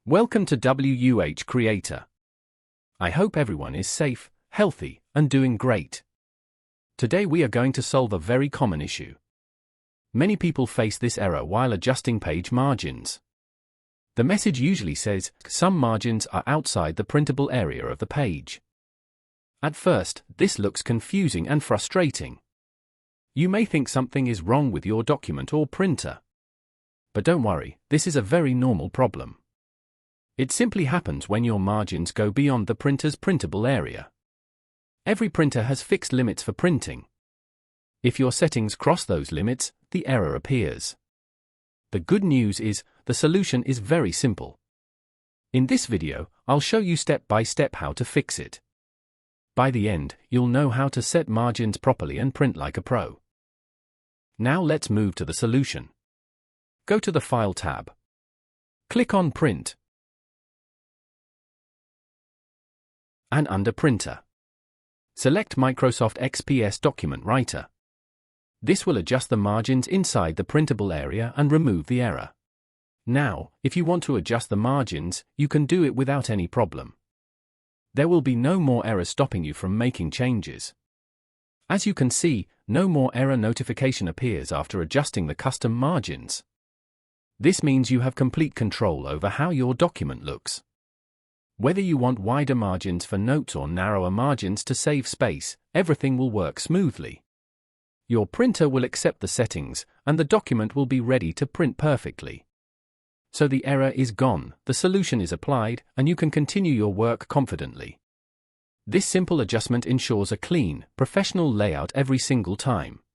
Welcome to WH Creator. I hope everyone is safe, healthy, and doing great. Today we are going to solve a very common issue. Many people face this error while adjusting page margins. The message usually says, some margins are outside the printable area of the page. At first, this looks confusing and frustrating. You may think something is wrong with your document or printer. But don't worry, this is a very normal problem. It simply happens when your margins go beyond the printer's printable area. Every printer has fixed limits for printing. If your settings cross those limits, the error appears. The good news is, the solution is very simple. In this video, I'll show you step by step how to fix it. By the end, you'll know how to set margins properly and print like a pro. Now let's move to the solution. Go to the File tab. Click on Print. And under Printer, select Microsoft XPS Document Writer. This will adjust the margins inside the printable area and remove the error. Now, if you want to adjust the margins, you can do it without any problem. There will be no more error stopping you from making changes. As you can see, no more error notification appears after adjusting the custom margins. This means you have complete control over how your document looks. Whether you want wider margins for notes or narrower margins to save space, everything will work smoothly. Your printer will accept the settings, and the document will be ready to print perfectly. So the error is gone, the solution is applied, and you can continue your work confidently. This simple adjustment ensures a clean, professional layout every single time.